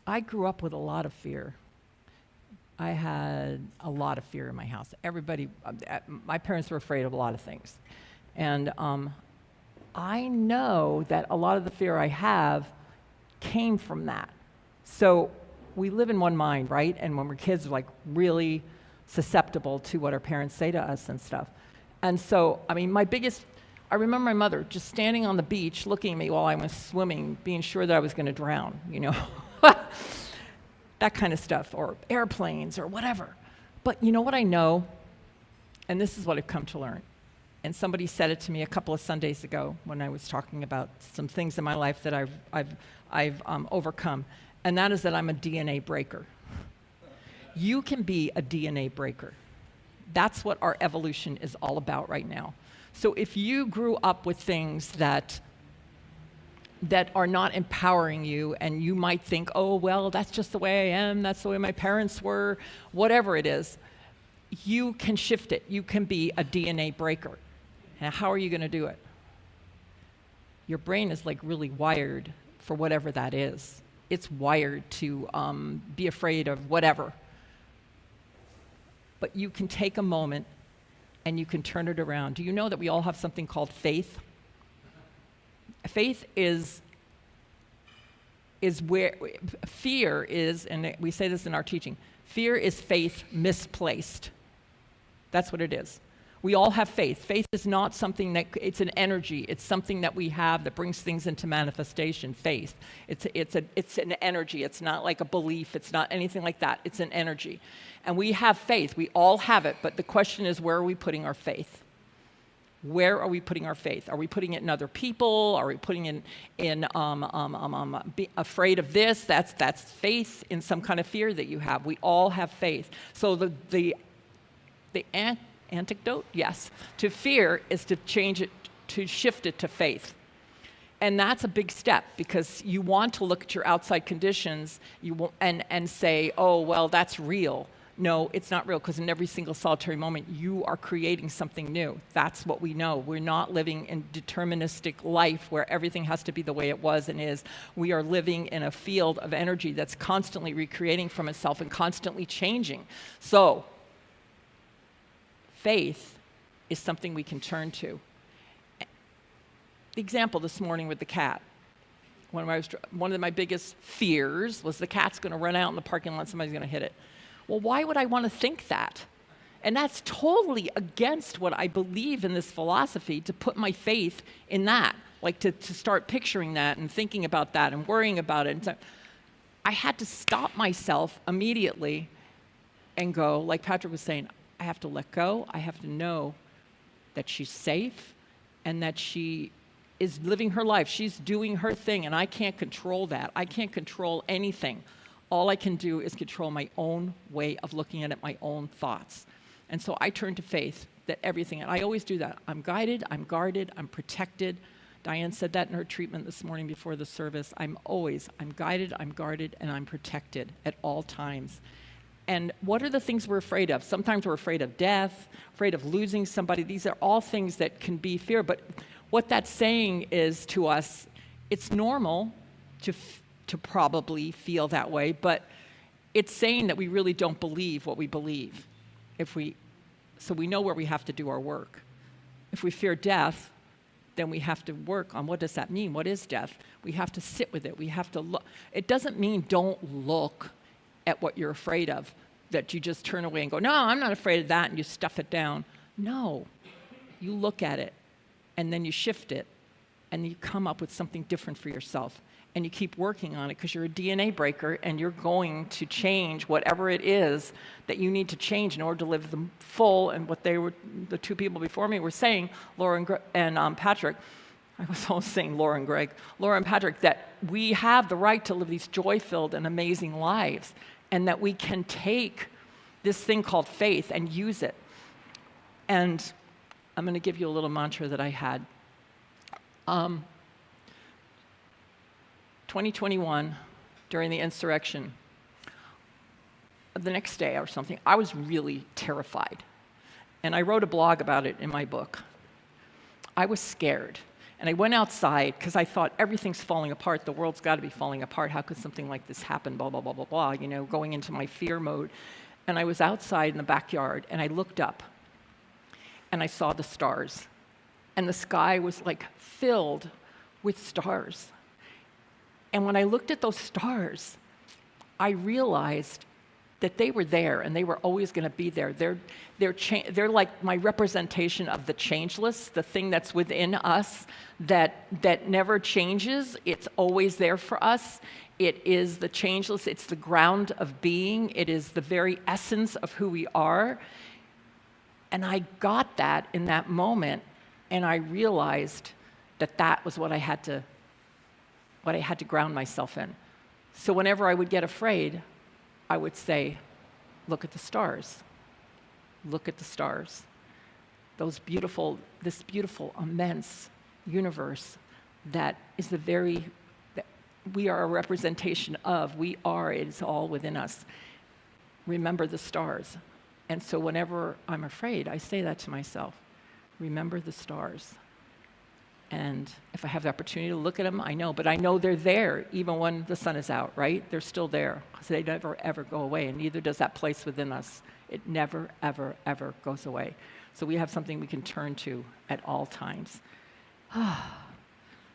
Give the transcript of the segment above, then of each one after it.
I grew up with a lot of fear. I had a lot of fear in my house. My parents were afraid of a lot of things. And I know that a lot of the fear I have came from that. So we live in one mind, right? And when we're kids, we're like really susceptible to what our parents say to us and stuff. And so, I remember my mother just standing on the beach looking at me while I was swimming, being sure that I was going to drown, that kind of stuff, or airplanes or whatever. But you know what I know? And this is what I've come to learn. And somebody said it to me a couple of Sundays ago when I was talking about some things in my life that I've overcome. And that is that I'm a DNA breaker. You can be a DNA breaker. That's what our evolution is all about right now. So if you grew up with things that are not empowering you, and you might think, oh, well, that's just the way I am, that's the way my parents were, whatever it is, you can shift it. You can be a DNA breaker. And how are you going to do it? Your brain is like really wired for whatever that is. It's wired to be afraid of whatever. But you can take a moment and you can turn it around. Do you know that we all have something called faith? Faith is where fear is, and we say this in our teaching, fear is faith misplaced. That's what it is. We all have faith. Faith is not something it's an energy. It's something that we have that brings things into manifestation, faith. It's an energy. It's not like a belief. It's not anything like that. It's an energy. And we have faith. We all have it. But the question is, where are we putting our faith? Where are we putting our faith? Are we putting it in other people? Are we putting it in be afraid of this? That's faith in some kind of fear that you have. We all have faith. So the antidote, yes, to fear is to change it, to shift it to faith. And that's a big step, because you want to look at your outside conditions and say, oh, well, that's real. No, it's not real, because in every single solitary moment, you are creating something new. That's what we know. We're not living in deterministic life where everything has to be the way it was and is. We are living in a field of energy that's constantly recreating from itself and constantly changing. So, faith is something we can turn to. The example this morning with the cat. One of my biggest fears was the cat's going to run out in the parking lot, somebody's going to hit it. Well, why would I want to think that? And that's totally against what I believe in this philosophy, to put my faith in that, like to start picturing that and thinking about that and worrying about it. And so I had to stop myself immediately and go, like Patrick was saying, I have to let go. I have to know that she's safe and that she is living her life. She's doing her thing, and I can't control that. I can't control anything. All I can do is control my own way of looking at it, my own thoughts. And so I turn to faith, that everything, and I always do that. I'm guided, I'm guarded, I'm protected. Diane said that in her treatment this morning before the service. I'm guided, I'm guarded, and I'm protected at all times. And what are the things we're afraid of? Sometimes we're afraid of death, afraid of losing somebody. These are all things that can be fear. But what that's saying is to us, it's normal to probably feel that way, but it's saying that we really don't believe what we believe. So we know where we have to do our work. If we fear death, then we have to work on what does that mean? What is death? We have to sit with it. We have to look. It doesn't mean don't look at what you're afraid of, that you just turn away and go, no, I'm not afraid of that, and you stuff it down. No, you look at it, and then you shift it, and you come up with something different for yourself. And you keep working on it, because you're a DNA breaker, and you're going to change whatever it is that you need to change in order to live the full. And what the two people before me were saying, Laura and Patrick, I was always saying Laura and Greg, Laura and Patrick, that we have the right to live these joy-filled and amazing lives, and that we can take this thing called faith and use it. And I'm going to give you a little mantra that I had. 2021, during the insurrection, the next day or something, I was really terrified. And I wrote a blog about it in my book. I was scared. And I went outside because I thought everything's falling apart. The world's got to be falling apart. How could something like this happen? Blah, blah, blah, blah, blah, going into my fear mode. And I was outside in the backyard, and I looked up, and I saw the stars. And the sky was like filled with stars. And when I looked at those stars, I realized that they were there, and they were always going to be there. They're like my representation of the changeless, the thing that's within us that never changes. It's always there for us. It is the changeless. It's the ground of being. It is the very essence of who we are. And I got that in that moment, and I realized that that was what I had to ground myself in. So whenever I would get afraid, I would say, look at the stars. Look at the stars. This beautiful, immense universe that is that we are a representation of. It is all within us. Remember the stars. And so whenever I'm afraid, I say that to myself. Remember the stars. And if I have the opportunity to look at them, I know. But I know they're there even when the sun is out, right? They're still there because they never, ever go away. And neither does that place within us. It never, ever, ever goes away. So we have something we can turn to at all times.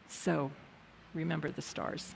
So remember the stars.